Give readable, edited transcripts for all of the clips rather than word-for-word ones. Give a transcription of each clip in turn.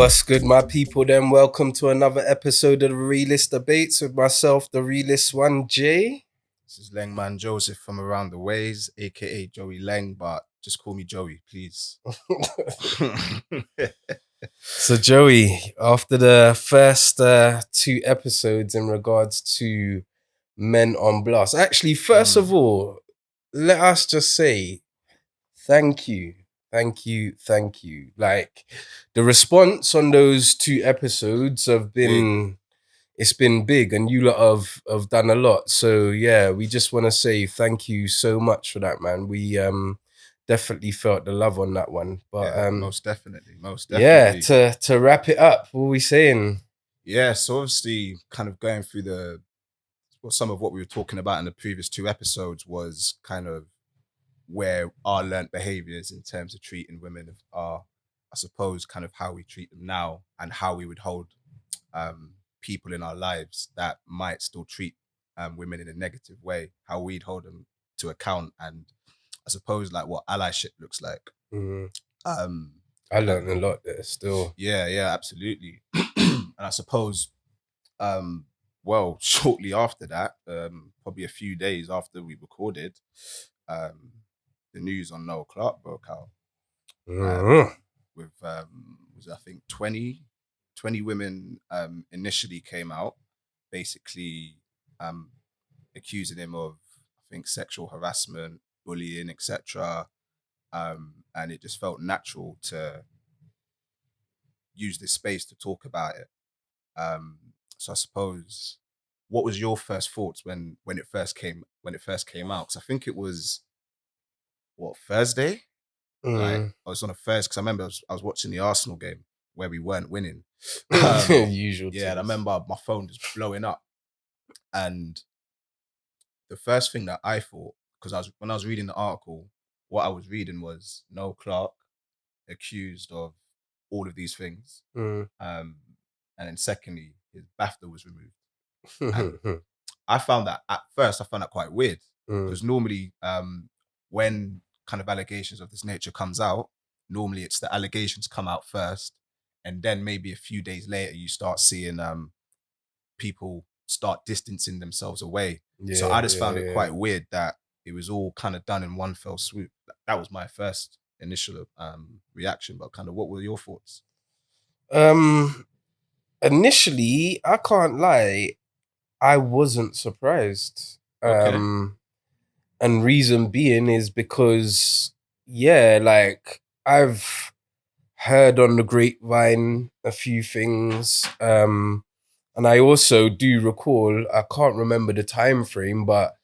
What's good, my people? Then welcome to another episode of the Realist Debates with myself, the Realist One J. This is Lengman Joseph from Around the Ways, aka Joey Leng, but just call me Joey, please. So, Joey, after the first two episodes in regards to Men on Blast, actually, first of all, let us just say thank you. Thank you. Thank you. Like, the response on those two episodes have been it's been big, and you lot have done a lot. So yeah, we just want to say thank you so much for that, man. We definitely felt the love on that one. But Yeah, most definitely. yeah, to wrap it up, what are we saying? Yeah, so obviously kind of going through some of what we were talking about in the previous two episodes was kind of where our learned behaviors in terms of treating women are, I suppose, kind of how we treat them now and how we would hold people in our lives that might still treat women in a negative way, how we'd hold them to account, and I suppose like what allyship looks like. Um, I learned a lot there still. yeah, absolutely. And I suppose, well, shortly after that, probably a few days after we recorded, the news on Noel Clark broke out. With was I think 20 women initially came out, basically accusing him of, I think, sexual harassment, bullying, etc. And it just felt natural to use this space to talk about it. So I suppose, what was your first thoughts when it first came out? Because I think it was Thursday. Like I was on a Thursday because I remember I was watching the Arsenal game where we weren't winning. Usual. Yeah, and I remember my phone just blowing up, and the first thing that I thought, because when I was reading the article, what I was reading was Noel Clark accused of all of these things, and then secondly, his BAFTA was removed. And I found that quite weird, because normally, when kind of allegations of this nature comes out, normally it's the allegations come out first, and then maybe a few days later you start seeing people start distancing themselves away. So I just found it quite weird that it was all kind of done in one fell swoop. That was my first initial reaction. But kind of, what were your thoughts? Initially, I can't lie, I wasn't surprised. Okay. And reason being is because, yeah, like I've heard on the grapevine a few things. And I also do recall, I can't remember the time frame, but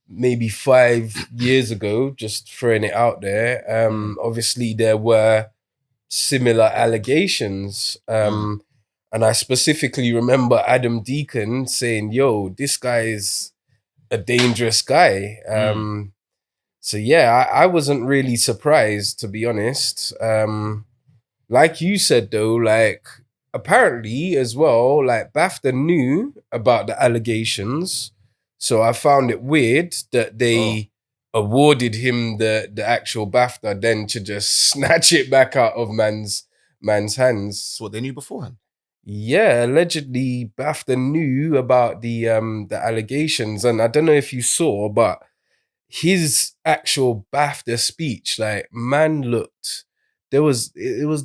maybe 5 years ago, just throwing it out there, obviously there were similar allegations. And I specifically remember Adam Deacon saying, yo, this guy is a dangerous guy. So yeah, I wasn't really surprised, to be honest. Like you said though, like apparently as well, like BAFTA knew about the allegations. So I found it weird that they awarded him the actual BAFTA, then to just snatch it back out of man's hands. So what, they knew beforehand? Yeah, allegedly BAFTA knew about the allegations, and I don't know if you saw, but his actual BAFTA speech, like man looked, it was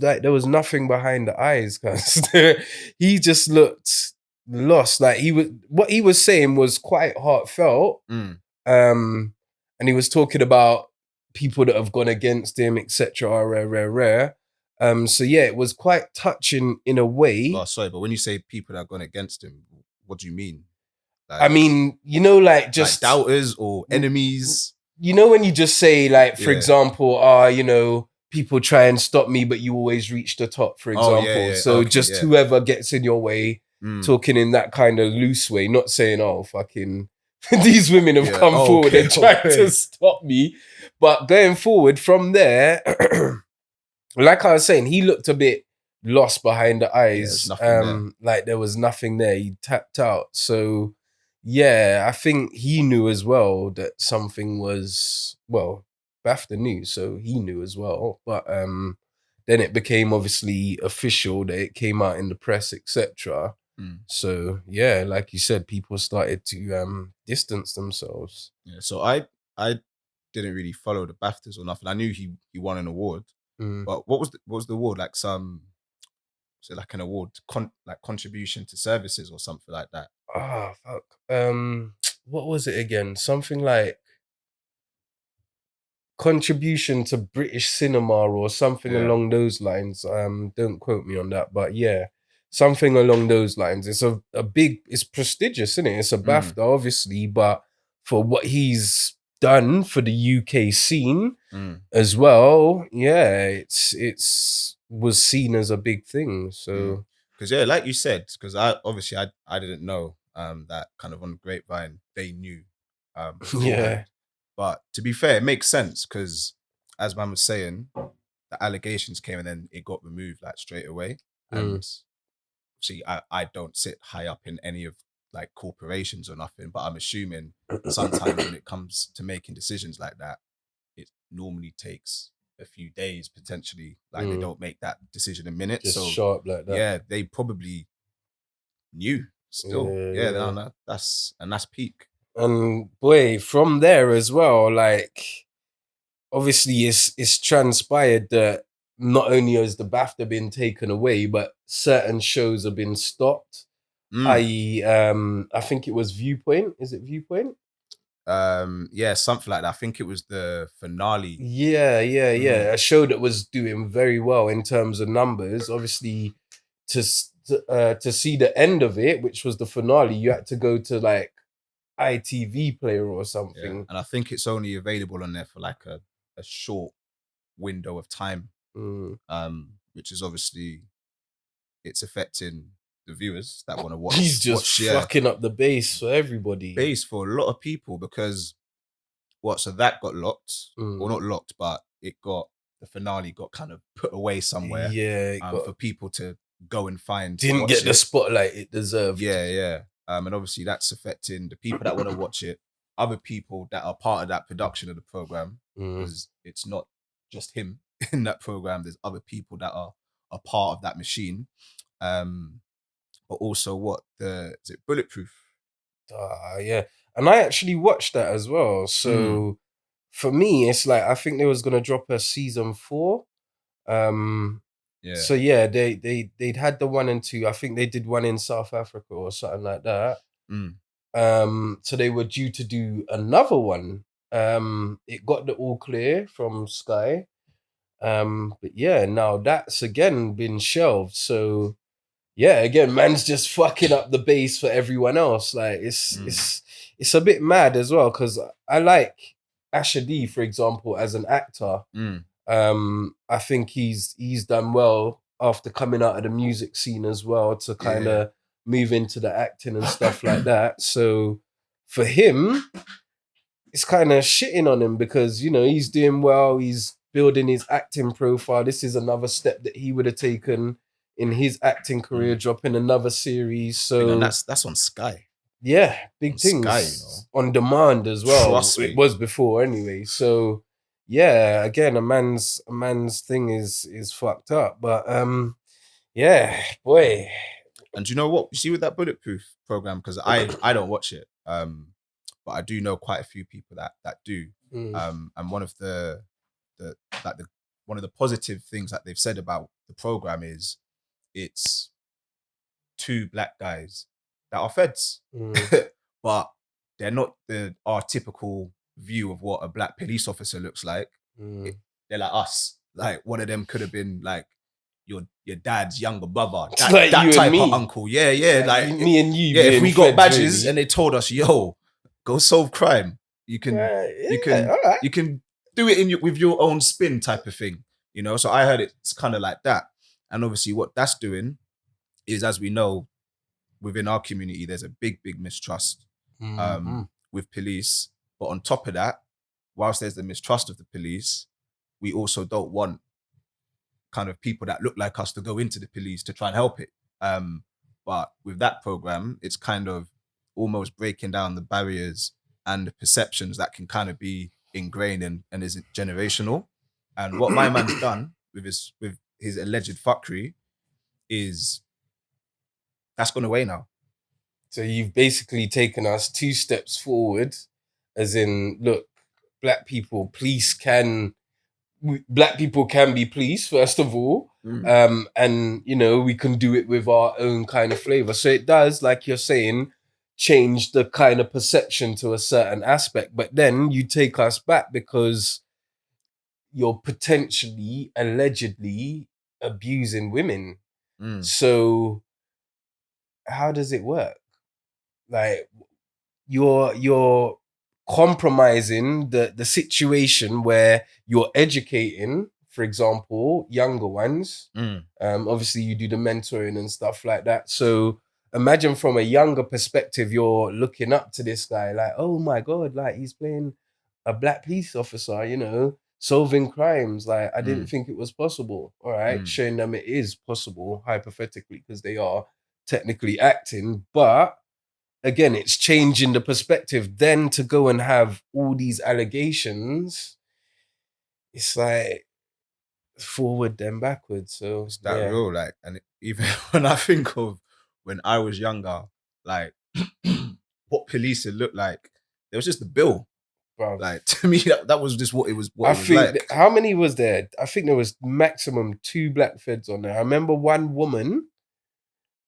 like there was nothing behind the eyes, cause he just looked lost. Like what he was saying was quite heartfelt. And he was talking about people that have gone against him, etc. Rare. So yeah, it was quite touching in a way. Oh, sorry, but when you say people that have gone against him, what do you mean? Like, I mean, you know, like just like doubters or enemies. You know, when you just say, like, for example, you know, people try and stop me, but you always reach the top, for example. So just whoever gets in your way, talking in that kind of loose way, not saying, oh, fucking these women have come forward and tried to stop me. But going forward from there, like I was saying, he looked a bit lost behind the eyes. Like there was nothing there. He tapped out. So yeah, I think he knew as well that something was, well, BAFTA knew, so he knew as well. But then it became obviously official that it came out in the press, etc. Mm. So yeah, like you said, people started to distance themselves. Yeah. So I didn't really follow the BAFTAs or nothing. I knew he won an award, Mm. but what was the award, like some, so like an award like contribution to services or something like that. Ah, fuck. What was it again? Something like contribution to British cinema or something Yeah. along those lines. Don't quote me on that, but yeah, something along those lines. It's a big, it's prestigious, isn't it? It's a Mm, BAFTA, obviously, but for what he's done for the UK scene mm, as well, yeah, it's was seen as a big thing. mm. So Because yeah, like you said, because I didn't know that kind of on the grapevine they knew yeah. beforehand. But to be fair, it makes sense because as man was saying, the allegations came and then it got removed like straight away. Mm. And see, I don't sit high up in any of like corporations or nothing, but I'm assuming sometimes when it comes to making decisions like that, it normally takes a few days potentially. Like they Mm. don't make that decision in minutes. Just So sharp like that. yeah, they probably knew still. Yeah, Yeah, yeah. that's peak. And boy, from there as well, like obviously it's transpired that not only has the BAFTA been taken away, but certain shows have been stopped. Mm. I.e., I think it was Viewpoint. Is it Viewpoint? Yeah, something like that. I think it was the finale. Yeah, yeah, Mm. yeah. A show that was doing very well in terms of numbers. Obviously, to see the end of it, which was the finale, you had to go to like ITV player or Yeah. something. And I think it's only available on there for like a short window of time. Mm. Which is obviously it's affecting the viewers that want to He's just yeah, fucking up the base for everybody. base for a lot of people because so that got locked, or Mm. not locked, but the finale got kind of put away somewhere Yeah, it for got people to go and find to didn't watch get the it. spotlight it deserved. Yeah, yeah. And obviously that's affecting the people that want to watch it, other people that are part of that production of the program, Mm. because it's not just him in that program. There's other people that are a part of that machine. But also what the is it Bulletproof? Yeah. And I actually watched that as well. Mm, So for me, it's like I think they was gonna drop a season 4. Um yeah. so yeah, they'd had the 1 and 2. I think they did one in South Africa or something like that. Mm, So they were due to do another one. It got the all clear from Sky. But yeah, now that's again been shelved. So yeah, again, man's just fucking up the base for everyone else. Like mm, it's a bit mad as well because I like Asher D, for example, as an actor. mm, I think he's done well after coming out of the music scene as well to kind yeah. of move into the acting and stuff like that. So for him, it's kind of shitting on him because he's doing well. He's building his acting profile. This is another step that he would have taken in his acting career, Mm. dropping another series. Thing, and So that's on Sky. yeah, On big Sky, you know. things on demand as well. Trust It me. was before anyway. So yeah, again, a man's thing is fucked up. But yeah, boy. And do you know what? You see with that Bulletproof program, because I don't watch it, but I do know quite a few people that do. Mm, And one of the like the one of the positive things that they've said about the program is it's two black guys that are feds, mm, but they're not our typical view of what a black police officer looks like. mm. They're like us. Like one of them could have been like your dad's younger brother, It's that like that you and type of me. uncle. Yeah, yeah. Like Like me and you yeah, if being we got feds, badges and really. they told us, yo, go solve crime, you can you Yeah, can all right. you can do it with your own spin type of thing. So I heard it's kind of like that. And obviously what that's doing is, as we know, within our community, there's a big mistrust Mhm. with police. But on top of that, whilst there's the mistrust of the police, we also don't want kind of people that look like us to go into the police to try and help it. But with that program, it's kind of almost breaking down the barriers and the perceptions that can kind of be ingrained and is generational. And what my man's done with his alleged fuckery is that's gone away now. So you've basically taken us 2 steps forward, as in, look, black people, black people can be police, first of all. And we can do it with our own kind of flavor. So it does, like you're saying, change the kind of perception to a certain aspect. But then you take us back because you're potentially, allegedly abusing women. So how does it work? Like, you're compromising the situation where you're educating, for example, younger ones. Obviously you do the mentoring and stuff like that. So imagine from a younger perspective, you're looking up to this guy like, oh my god, like he's playing a black police officer, solving crimes. Like, I didn't think it was possible. All right, showing them it is possible, hypothetically, because they are technically acting. But again, it's changing the perspective. Then to go and have all these allegations, it's like forward then backwards. So It's that yeah, real, like, and even when I think of when I was younger, like what police it looked like, there was just the bill. bruv. Like to me, that was just what it was. What I it was think like. how many was there? I think there was maximum 2 black feds on there. I remember one woman.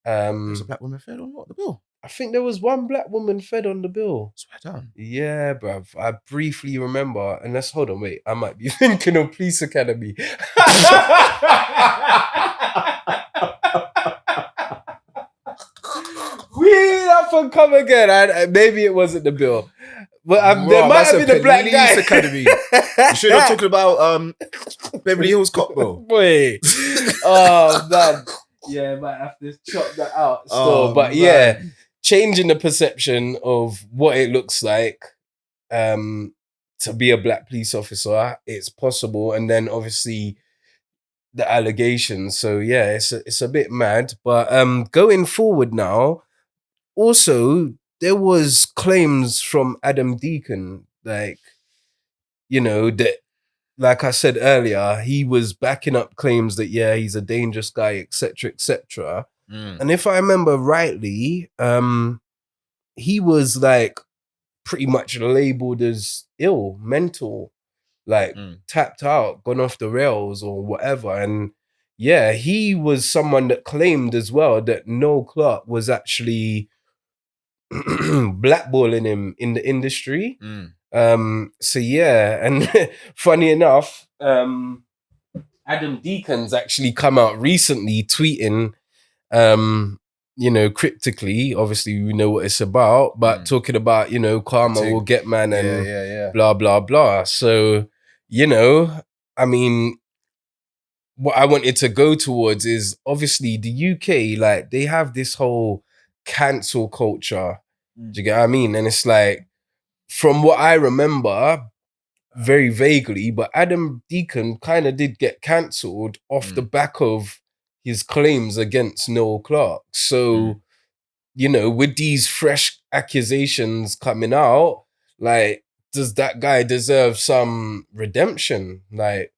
There was a Um, black woman fed on what the bill. I think there was one black woman fed on the bill. Swear down. Yeah, bruv. I briefly remember. Unless, hold on, wait. I might be thinking of Police Academy. We that for come again. Maybe it wasn't the bill, but there Bro, might that's have a been a black guy. police academy. You sure you're not talking about Beverly Hills Cop, bro? Boy, oh man, yeah, might have to chop that out still. Oh But yeah, man. changing the perception of what it looks like to be a black police officer, it's possible, and then obviously the allegations. So yeah, it's a bit mad. But going forward now, also there was claims from Adam Deacon, like, that, like I said earlier, he was backing up claims that yeah, he's a dangerous guy, etc., etc. And if I remember rightly, he was like pretty much labeled as ill, mental, like tapped out, gone off the rails or whatever. And yeah, he was someone that claimed as well that Noel Clark was actually blackballing him in the industry. So yeah, and funny enough, Adam Deacon's actually come out recently tweeting, cryptically, obviously we know what it's about, but talking about, karma will get man Yeah, and yeah. blah, blah, blah. So, I mean, what I wanted to go towards is obviously the UK, like they have this whole cancel culture. Do you get what I mean? And it's like, from what I remember, very vaguely, but Adam Deacon kind of did get cancelled off the back of his claims against Noel Clark. So, with these fresh accusations coming out, like, does that guy deserve some redemption? Like,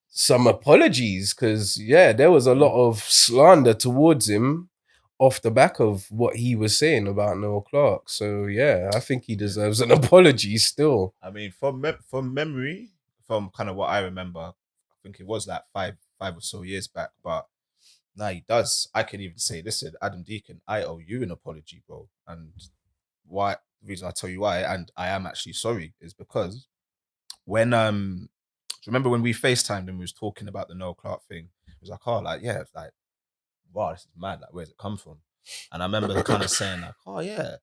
some apologies? Because, yeah, there was a lot of slander towards him off the back of what he was saying about Noel Clark. So, yeah, I think he deserves an apology still. I mean, from memory, from kind of what I remember, I think it was like five or so years back. But now he does. I can even say, listen, Adam Deacon, I owe you an apology, bro. And why? The reason I tell you why, and I am actually sorry, is because when remember when we FaceTimed and we was talking about the Noel Clark thing, it was like, oh, like yeah, it's like, wow, this is mad. Like, where's it come from? And I remember kind of saying like, oh yeah,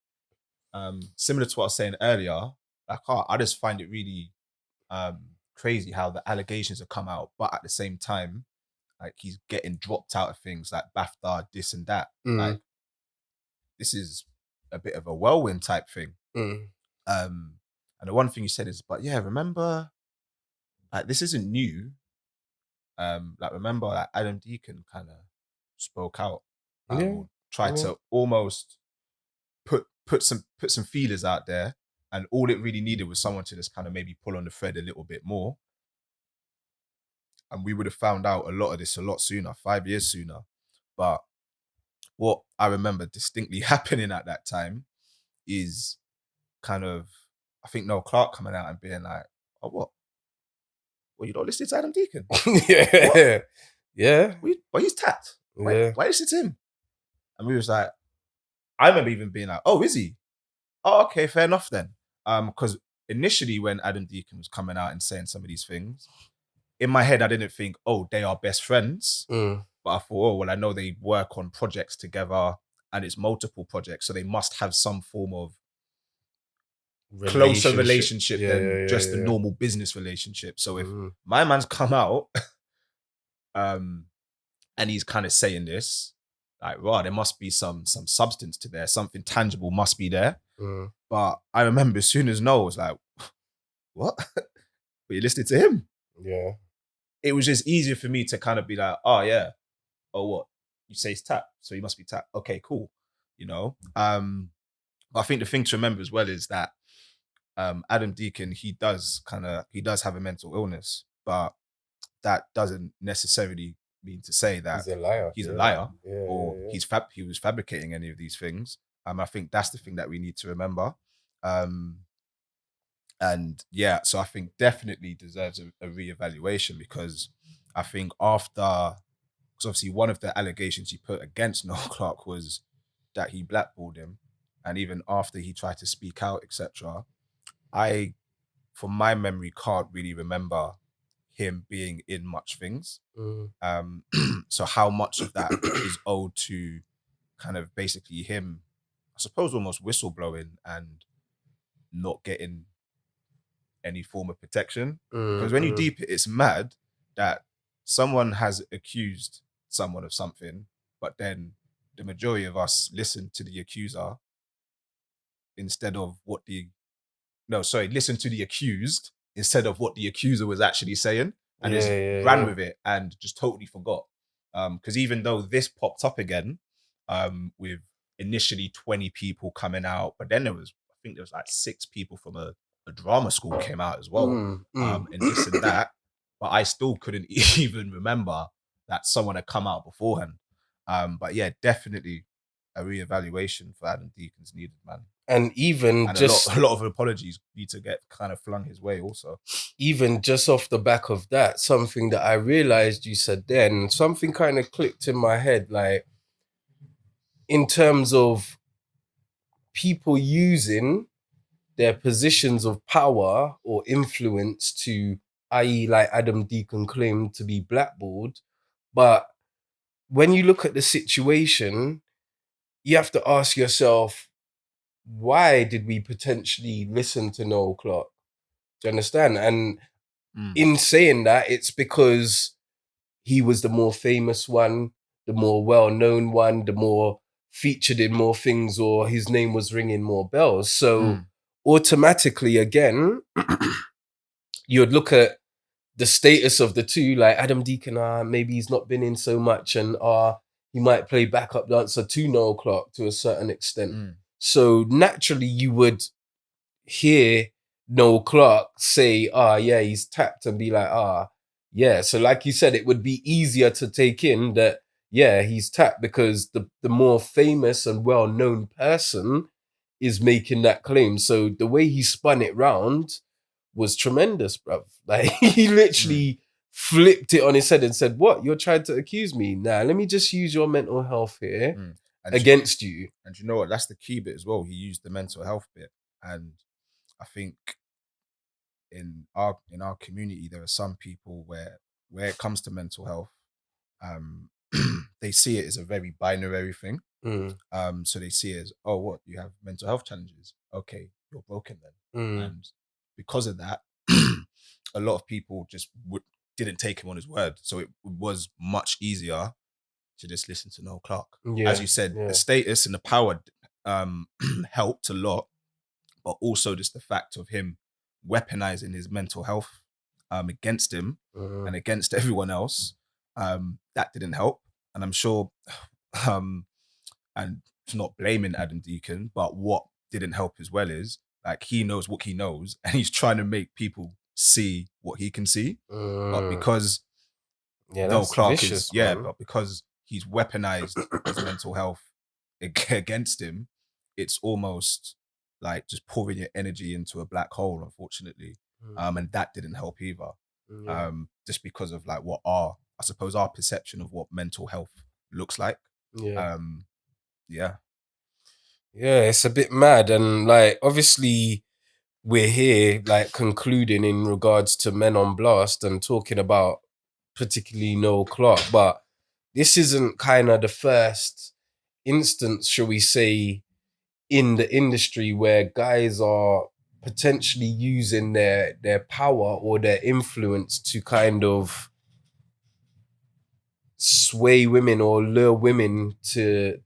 similar to what I was saying earlier, like, oh, I just find it really crazy how the allegations have come out, but at the same time, like he's getting dropped out of things like BAFTA, this and that. Like, this is a bit of a whirlwind type thing. And the one thing you said is, but yeah, remember, like this isn't new. Like remember, like Adam Deacon kind of spoke out, Yeah. or tried to almost put some feelers out there, and all it really needed was someone to just kind of maybe pull on the thread a little bit more. and we would have found out a lot of this a lot sooner, 5 years sooner. But what I remember distinctly happening at that time is kind of, I think Noel Clark coming out and being like, "Oh, what? Well, you don't listen to Adam Deacon? What? Yeah. Yeah. But he's tapped. Why? Yeah. Why listen to him?" And we was like, I remember even being like, "Oh, is he? Oh, okay, fair enough then." Because initially when Adam Deacon was coming out and saying some of these things, in my head I didn't think, "Oh, they are best friends." Mm. But I thought, oh, well, I know they work on projects together and it's multiple projects, so they must have some form of closer Relationship. relationship Yeah, than yeah, yeah, just a yeah. normal business relationship. So if Mm. my man's come out um and he's kind of saying this, like, wow, there must be some substance to there, something tangible must be there. Mm. But I remember as soon as Noel was like, what? But you listening to him? Yeah. It was just easier for me to kind of be like, oh yeah, oh what? You say it's tap, so he must be tap. Okay, cool. You know? But I think the thing to remember as well is that Adam Deacon, he does have a mental illness, but that doesn't necessarily mean to say He's that a liar. he's a Yeah. liar Yeah, or yeah, he was fabricating any of these things. I think that's the thing that we need to remember. Um, and yeah, so I think definitely deserves a reevaluation, because I think after, because obviously one of the allegations he put against Noel Clark was that he blackballed him, and even after he tried to speak out, etc. I, from my memory, can't really remember him being in much things. yeah. So how much of that is owed to kind of basically him, I suppose, almost whistleblowing and not getting any form of protection? Because Mm. when you Mm. deep it, it's mad that someone has accused someone of something, but then the majority of us listen to the accuser instead of what the no, sorry, listen to the accused instead of what the accuser was actually saying, and Yeah, just yeah, ran yeah. with it and just totally forgot. Because even though this popped up again, with initially 20 people coming out, but then I think there was like 6 people from a drama school came out as well, Mm. Mm. and this and that. But I still couldn't even remember that someone had come out beforehand. But yeah, definitely a reevaluation for Adam Deacon's needed, man, And even and just a lot of apologies need to get kind of flung his way also. even just off the back of that, something that I realized you said then, something kind of clicked in my head, like in terms of people using their positions of power or influence to, i.e., like Adam Deacon claimed to be blackballed. But when you look at the situation, you have to ask yourself, why did we potentially listen to Noel Clark? Do you understand? And Mm, in saying that, it's because he was the more famous one, the more well-known one, the more featured in more things, or his name was ringing more bells. So mm, automatically, again, you'd look at the status of the two, like Adam Deacon, maybe he's not been in so much, and he might play backup dancer to Noel Clark to a certain extent. mm, So naturally, you would hear Noel Clark say, yeah, he's tapped, and be like, yeah. So, like you said, it would be easier to take in that, yeah, he's tapped because the more famous and well known person is making that claim. So, the way he spun it round was tremendous, bruv. Like, he mm, literally flipped it on his head and said, what? You're trying to accuse me? Nah, let me just use your mental health here mm. And against you. and you know what? That's the key bit as well. He used the mental health bit, and I think in our community there are some people where it comes to mental health, um, they see it as a very binary thing. Mm, So they see it as, oh, what, you have mental health challenges? Okay, you're broken then. mm, And because of that, a lot of people just didn't take him on his word. So it was much easier to just listen to Noel Clark. As yeah, you said, the yeah. status and the power helped a lot, but also just the fact of him weaponizing his mental health against him Mm, and against everyone else, that didn't help. And I'm sure, um, and it's not blaming Adam Deacon, but what didn't help as well is, like, he knows what he knows and he's trying to make people see what he can see. But mm, because Yeah, Though that's Clark is, vicious, yeah, man. but because he's weaponized his mental health against him, it's almost like just pouring your energy into a black hole, unfortunately. And that didn't help either. Yeah, Just because of like what our, I suppose, our perception of what mental health looks like. yeah, Um, yeah. yeah. It's a bit mad, and like obviously we're here like concluding in regards to Men on Blast and talking about particularly Noel Clark, but this isn't kind of the first instance, shall we say, in the industry where guys are potentially using their power or their influence to kind of sway women or lure women to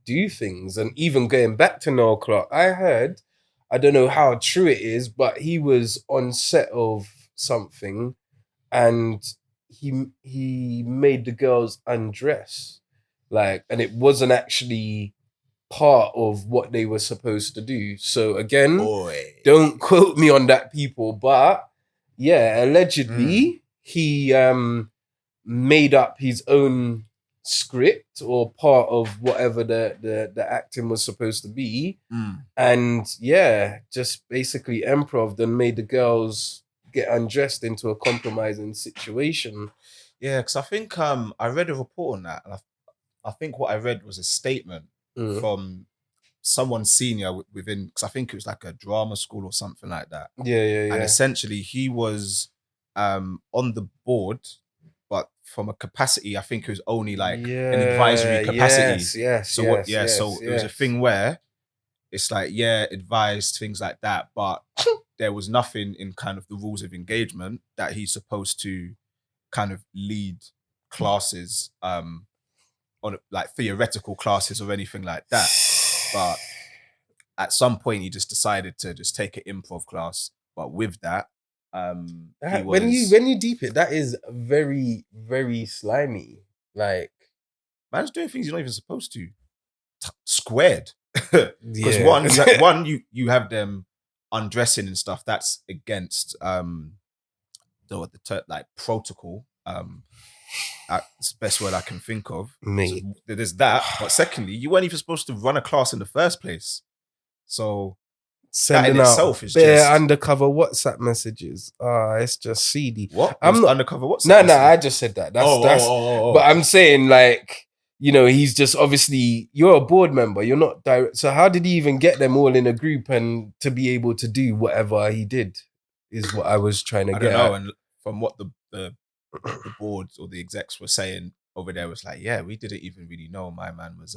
do things. And even going back to Noel Clark, I heard, I don't know how true it is, but he was on set of something and he made the girls undress, like, and it wasn't actually part of what they were supposed to do. So again, Boy. don't quote me on that, people, but yeah, Mm, allegedly he made up his own script or part of whatever the acting was supposed to be, mm. and yeah, just basically improv and made the girls get undressed into a compromising situation. Yeah, because I think I read a report on that, and I think what I read was a statement Mm. from someone senior within, because I think it was like a drama school or something like that. Yeah, yeah, And yeah. essentially, he was on the board, but from a capacity, I think it was only like an advisory Yeah, capacity. yes, yes, So what? yes, Yeah, yes, so it was a yes. thing where it's like, yeah, advised things like that, but there was nothing in kind of the rules of engagement that he's supposed to kind of lead classes on like theoretical classes or anything like that. But at some point, he just decided to just take an improv class. But with that, he When you was, when you deep it, that is very, very slimy. Like, man's doing things you're not even supposed to. Squared, because yeah. you have them undressing and stuff. That's against like protocol. That's the best word I can think of. So Mate. there's that. But secondly, you weren't even supposed to run a class in the first place. So that in Sending out itself is bare just undercover WhatsApp messages. Ah, it's just seedy. what? It I'm was not. undercover WhatsApp No, no, I messages. just said that. Oh, oh, That's. oh, oh, But oh. I'm saying, like, he's just obviously you're a board member. You're not direct. So how did he even get them all in a group and to be able to do whatever he did? Is what I was trying to I don't get know. at. And from what the boards or the execs were saying over there was like, yeah, we didn't even really know my man was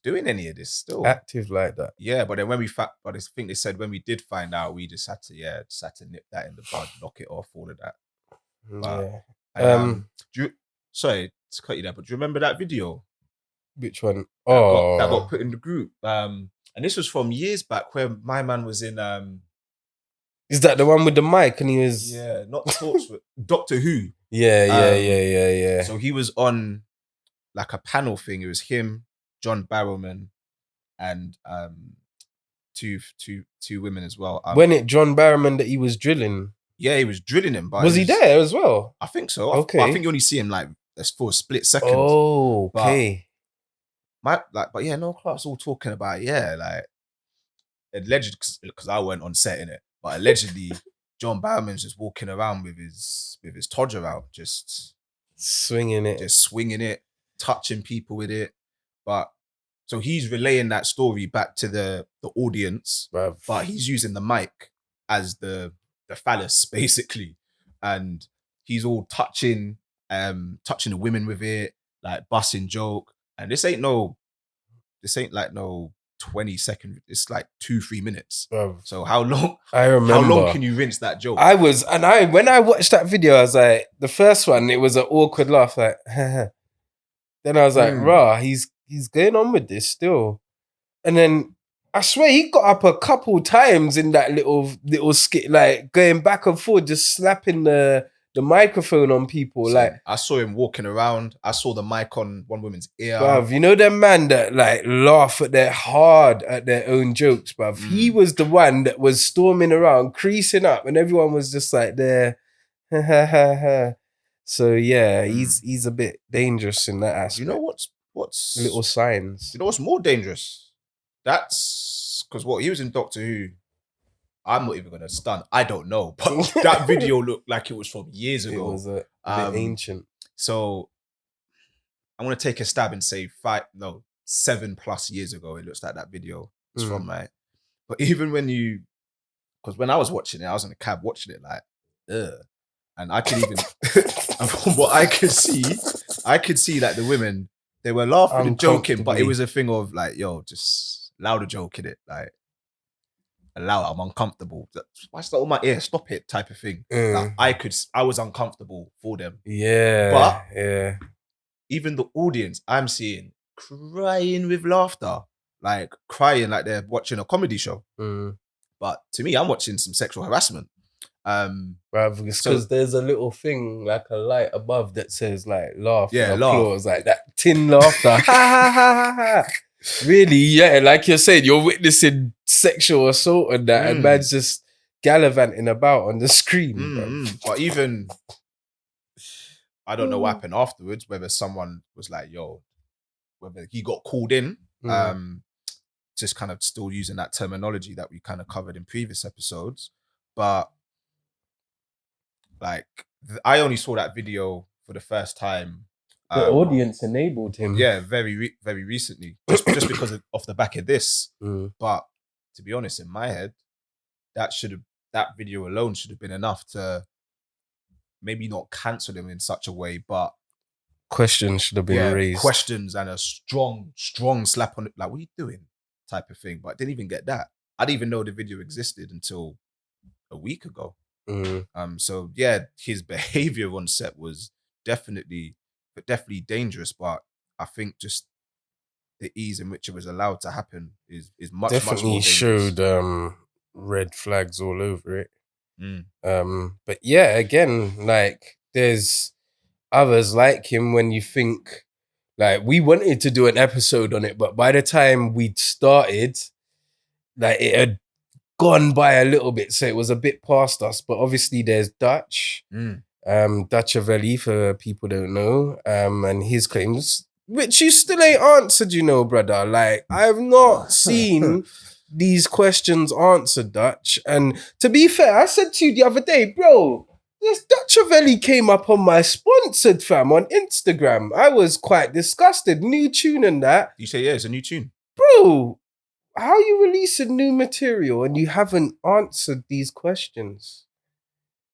doing any of this still. Active like that. Yeah, but then but I think they said when we did find out, we just had to, yeah, just had to nip that in the bud, knock it off, all of that. But Yeah. and do you, sorry to cut you there, but do you remember that video Which one? that got Oh, put in the group? And this was from years back where my man was in is that the one with the mic? And he was. yeah, not talks with Doctor Who. Yeah, yeah, yeah, Um, yeah, yeah. so he was on like a panel thing. It was him, John Barrowman, and two women as well. When it John Barrowman that he was drilling, Yeah, he was drilling him, but it was he was, there as well? I think so. But I think Okay. you only see him like for a split second. Oh, But okay. but yeah, no Clark's all talking about, yeah, like alleged, because I weren't on set in it, but allegedly John Barrowman's just walking around with his todger out, Swinging it, just swinging it, touching people with it. But so he's relaying that story back to the audience, bruv. but he's using the mic as the phallus basically, and he's all touching the women with it, like busting joke. And this ain't like no 20 second. It's like 2-3 minutes. Bruv. So how long? I How long remember. can you rinse that joke? When I watched that video, I was like, the first one, it was an awkward laugh, like, then I was like, Mm. rah, he's going on with this still. And then I swear he got up a couple times in that little skit, like going back and forth, just slapping the microphone on people. Like, Same. I saw him walking around. I saw the mic on one woman's ear. bruv, you know them man that like laugh at their hard at their own jokes, bruv. He was the one that was storming around, creasing up, and everyone was just like there. So yeah, Mm. he's a bit dangerous in that Do you know aspect. Little what's signs. you know what's more dangerous? That's because what he was in Doctor Who. I'm not even gonna stun. I don't know, but that video looked like it was from years It ago. was a bit Um, ancient. so I'm gonna take a stab and say 7+ years ago. It looks like that video is Mm. from, right? But even because when I was watching it, I was in a cab watching it like, ugh. And I could even, and from what I could see that the women, they were laughing and joking, but it Uncomfortably. was a thing of like, yo, just allow the joke in it, like allow it. I'm uncomfortable. Why is that on my ear? Stop it, type of thing. Like Mm. I was uncomfortable for them, but Yeah, yeah. even the audience I'm seeing crying with laughter, like crying like they're watching a comedy show. Mm. But to me, I'm watching some sexual harassment. Bruv, it's So because there's a little thing like a light above that says like laugh yeah, or laugh. applause, like that tin laughter. Ha ha ha ha ha. Really, yeah, like you're saying, you're witnessing sexual assault and that, and Mm, man's just gallivanting about on the screen, bro. But even I don't know what happened afterwards, whether someone was like, yo, whether he got called in, Mm. just kind of still using that terminology that we kind of covered in previous episodes. But like I only saw that video for the first time. The audience enabled him. Yeah, very recently, just because of off the back of this. Mm. But to be honest, in my head, that video alone should have been enough to maybe not cancel him in such a way, but Questions should have been yeah, raised. questions and a strong slap on it, like what are you doing, type of thing. But I didn't even get that. I didn't even know the video existed until a week ago. Mm. So yeah, his behavior on set was definitely dangerous, but I think just the ease in which it was allowed to happen is much Definitely more dangerous. showed red flags all over it. Mm. But yeah, again, like there's others like him when you think like we wanted to do an episode on it, but by the time we'd started, like it had gone by a little bit, so it was a bit past us. But obviously there's Dutch, Mm. Dutchavelli for people don't know, and his claims, which you still ain't answered, you know, brother. Like I've not seen these questions answered, Dutch. And to be fair, I said to you the other day, bro, this Dutchavelli came up on my sponsored fam on Instagram. I was quite disgusted. New tune and that. You say yeah, it's a new tune. Bro, how you releasing new material and you haven't answered these questions?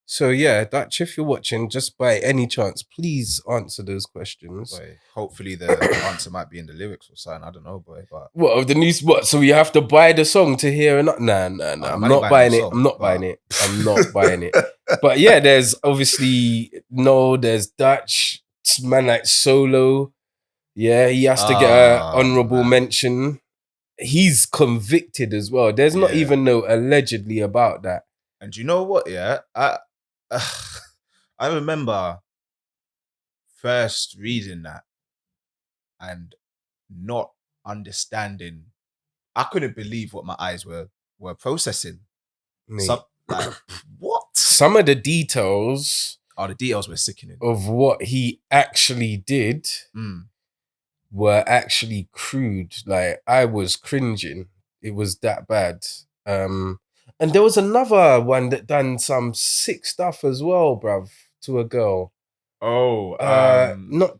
So yeah, Dutch, if you're watching, just by any chance, please answer those questions. Boy, hopefully the answer might be in the lyrics or something. I don't know, boy. But What of the new what? So we have to buy the song to hear it? Nah, nah, nah. I'm man ain't not buying no buying it. song. I'm not But buying it. I'm not buying it. But yeah, there's obviously no, there's Dutch, man like Solo. Yeah, he has to get a honorable man. mention. He's convicted as well. There's not Yeah. even no allegedly about that. And you know what? Yeah, I remember first reading that and not understanding. I couldn't believe what my eyes were processing. Mate. Some like what? Some of the details Oh, the details were sickening. of what he actually did Mm. were actually crude. Like I was cringing. It was that bad. And there was another one that done some sick stuff as well, bruv, to a girl. Oh, Not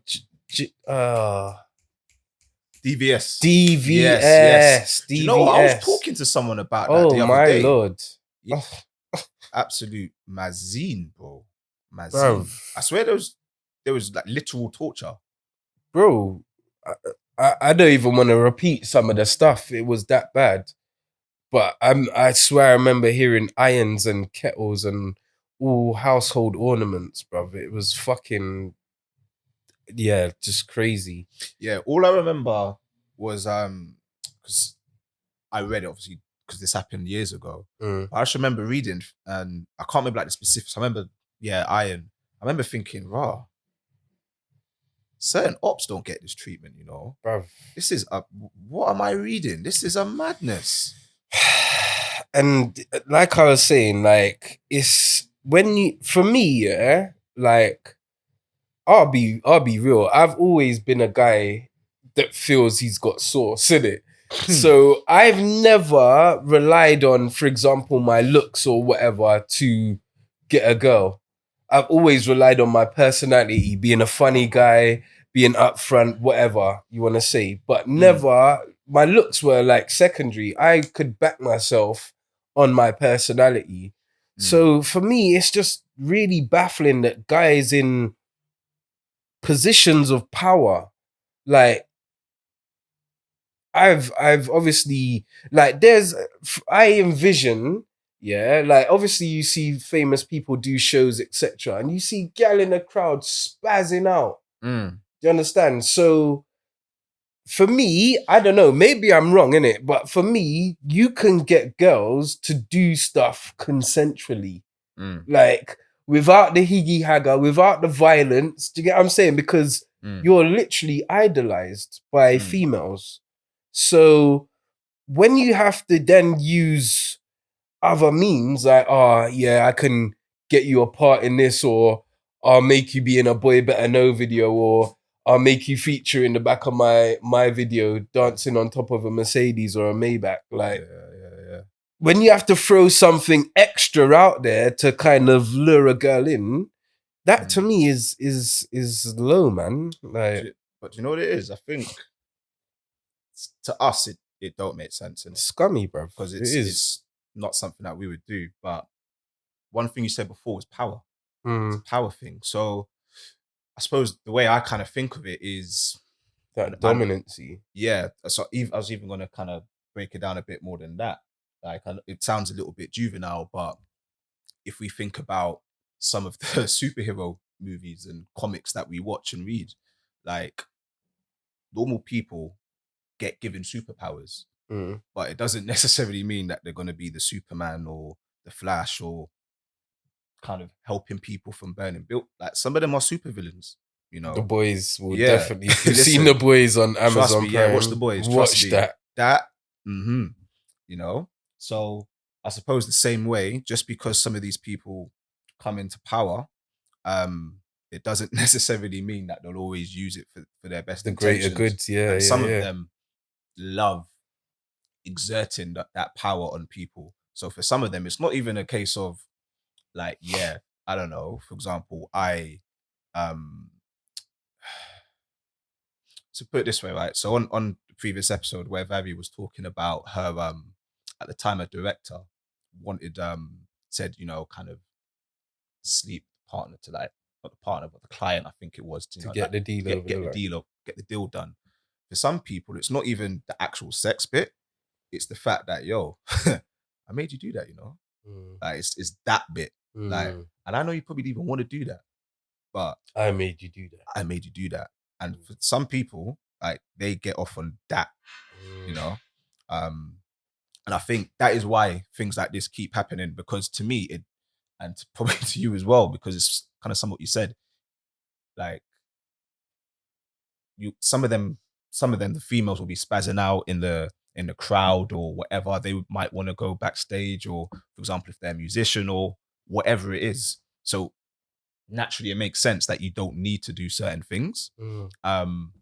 DVS. DVS. Do you know what? I was DVS. talking to someone about that Oh the other my day. lord. Yeah. Absolute mazine, bro. Mazine. Bruv. I swear there was like literal torture. Bro, I don't even want to repeat some of the stuff. It was that bad. But I swear I remember hearing irons and kettles and all household ornaments, bruv. It was fucking, yeah, just crazy. Yeah, all I remember was because I read it obviously because this happened years ago. Mm. But I just remember reading and I can't remember like the specifics. I remember, yeah, iron. I remember thinking, raw. Certain ops don't get this treatment, you know. Bruv. This is what am I reading? This is a madness. And like I was saying, like it's when you, for me, yeah, like I'll be real. I've always been a guy that feels he's got sauce in it. So I've never relied on, for example, my looks or whatever to get a girl. I've always relied on my personality, being a funny guy, being upfront, whatever you want to say. But Mm, never, my looks were like secondary. I could back myself on my personality. mm, So for me, it's just really baffling that guys in positions of power, like I've obviously like there's I envision, yeah, like obviously you see famous people do shows, etc., and you see gal in the crowd spazzing out. mm, Do you understand? So for me, I don't know, maybe I'm wrong in it, but for me, you can get girls to do stuff consensually, mm, like without the higgy hagger, without the violence. Do you get what I'm saying? Because mm, you're literally idolized by mm, females. So when you have to then use other means, like, oh yeah, I can get you a part in this, or I'll make you be in a Boy Better Know video, or I'll make you feature in the back of my video dancing on top of a Mercedes or a Maybach. yeah, Like yeah, when you have to throw something extra out there to kind of lure a girl in, yeah. that to me is low, man. Like But you know what it is? I think to us it don't make sense in it scummy, bruv. because It is. it's not something that we would do. But one thing you said before was power. It's Mm, a power thing. So I suppose the way I kind of think of it is, that and dominancy. yeah, so I was even going to kind of break it down a bit more than that. Like it sounds a little bit juvenile, but if we think about some of the superhero movies and comics that we watch and read, like normal people get given superpowers, Mm. but it doesn't necessarily mean that they're going to be the Superman or the Flash or kind of helping people from burning built. Like some of them are supervillains, you The know. boys will Yeah, definitely. If you've seen the listen, boys on trust Amazon me. Yeah, watch the Prime, boys. Trust watch me. that. That, mm-hmm, you know. So I suppose the same way, just because some of these people come into power, um, it doesn't necessarily mean that they'll always use it for their best The greater intentions. goods, yeah, And yeah, some of yeah. them love exerting that power on people. So for some of them, it's not even a case of like, yeah, I don't know. For example, um to put it this way, right? So on the previous episode where Vavi was talking about her at the time a director wanted said, you know, kind of sleep partner to like not the partner but the client, I think it was, to, you To know, like get the deal over the line. get the deal done. For some people, it's not even the actual sex bit, it's the fact that yo, I made you do that, you know. Mm, Like it's that bit. Like, mm. and I know you probably didn't even want to do that, but I made you do that. I made you do that. And for some people, like they get off on that, you Mm, know. Um, and I think that is why things like this keep happening because to me, it and probably to you as well, because it's kind of somewhat you said, like you some of them the females will be spazzing out in the crowd or whatever. They might want to go backstage, or for example, if they're a musician or whatever it is. So naturally it makes sense that you don't need to do certain things. mm. Um,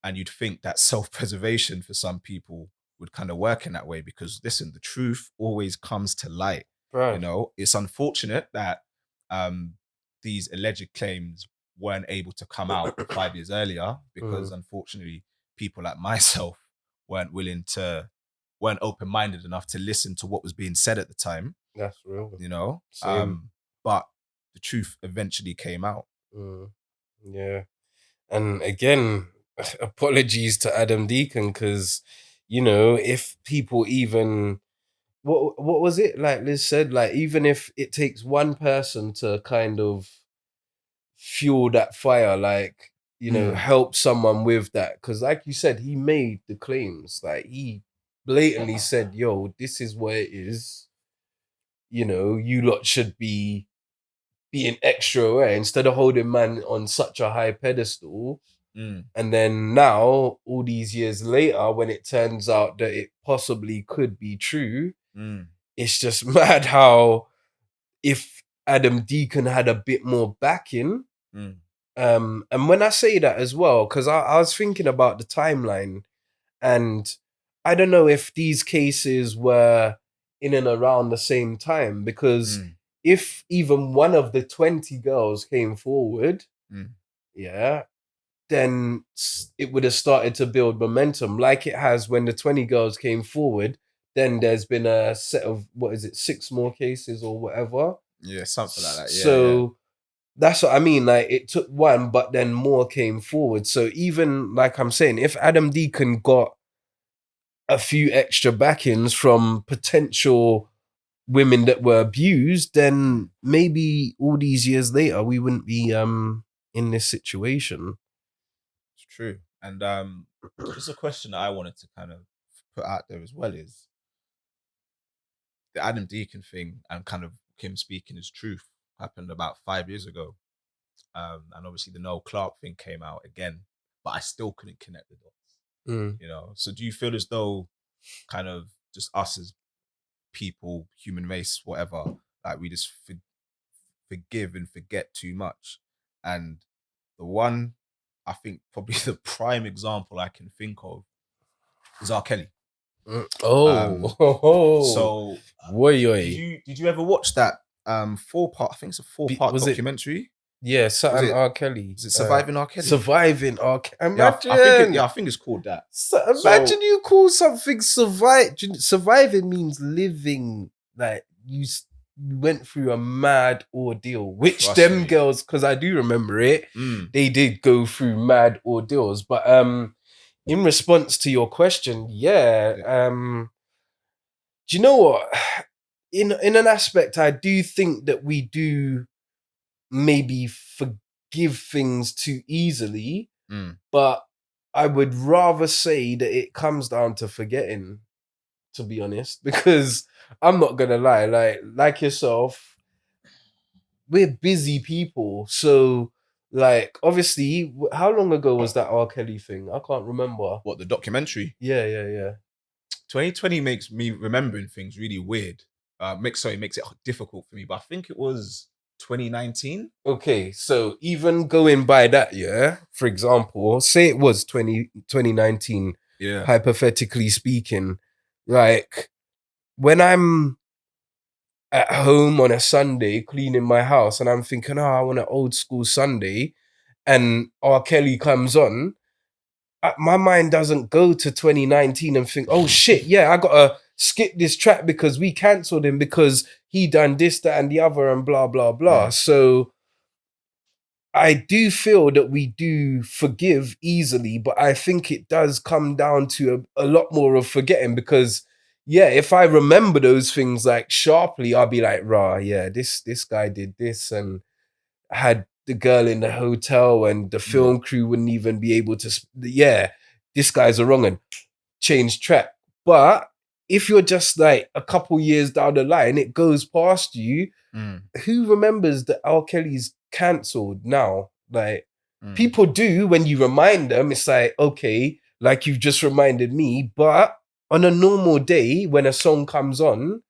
and you'd think that self-preservation for some people would kind of work in that way because listen, the truth always comes to light. You Bruv. know, it's unfortunate that um these alleged claims weren't able to come out 5 years earlier because Mm, unfortunately people like myself weren't willing to weren't open-minded enough to listen to what was being said at the time, that's real. you know. Same. But the truth eventually came out. Mm, yeah. And again, apologies to Adam Deacon because, if people even what was it like Liz said, like even if it takes one person to kind of fuel that fire, like Mm, help someone with that, because like you said, he made the claims, like he blatantly said, yo, this is what it is, you lot should be being extra aware instead of holding man on such a high pedestal. mm, And then now, all these years later, when it turns out that it possibly could be true, mm, it's just mad how if Adam Deacon had a bit more backing, mm. And when I say that as well, because I was thinking about the timeline, and I don't know if these cases were in and around the same time, because Mm, if even one of the 20 girls came forward, mm. yeah, then it would have started to build momentum like it has when the 20 girls came forward. Then there's been a set of, what is it, six more cases or whatever. Yeah, something like that. Yeah, yeah. So that's what I mean. Like it took one, but then more came forward. So even like I'm saying, if Adam Deacon got a few extra backings from potential women that were abused, Mm. then maybe all these years later we wouldn't be in this situation. It's true. And just a question that I wanted to kind of put out there as well is the Adam Deacon thing and kind of him speaking his truth happened about 5 years ago. And obviously the Noel Clark thing came out again, but I still couldn't connect the dots. Mm. So do you feel as though kind of just us as people, human race, whatever, like we just forgive and forget too much? And the one I think probably the prime example I can think of is R. Kelly. Mm. Oh, Um, oh, so boy, did oi. you ever watch that 4 part? I think it's a 4 part Was it? documentary. Yeah, Was something it R. Kelly. was it Surviving R. Kelly? Surviving R. Yeah, I think it. Imagine. Yeah, I think it's called that. So, imagine So you call something survive. Surviving means living. Like you went through a mad ordeal, which trust them me. girls, because I do remember it, Mm, they did go through mad ordeals. But in response to your question, yeah, yeah, do you know what? In an aspect, I do think that we do maybe forgive things too easily, mm, but I would rather say that it comes down to forgetting, to be honest, because I'm not gonna lie, like yourself, we're busy people. So like obviously, how long ago was that R. Kelly thing? I can't remember. what the documentary? Yeah, yeah, yeah. 2020 makes me remembering things really weird. Makes it difficult for me. But I think it was 2019. Okay, so even going by that, yeah, for example, say it was 2019, Yeah. hypothetically speaking, like when I'm at home on a Sunday cleaning my house and I'm thinking, oh, I want an old school Sunday, and R. Kelly comes on, my mind doesn't go to 2019 and think, oh shit, yeah, I gotta skip this track because we cancelled him because he done this, that, and the other, and blah, blah, blah. Mm, So I do feel that we do forgive easily, but I think it does come down to a lot more of forgetting because, yeah, if I remember those things like sharply, I'll be like, rah, yeah, this guy did this and had the girl in the hotel, and the mm, film crew wouldn't even be able to, yeah, this guy's a wrong and change track. But if you're just like a couple years down the line, it goes past you, mm, who remembers that R. Kelly's cancelled now? Like mm, people do when you remind them, it's like, okay, like you've just reminded me. But on a normal day, when a song comes on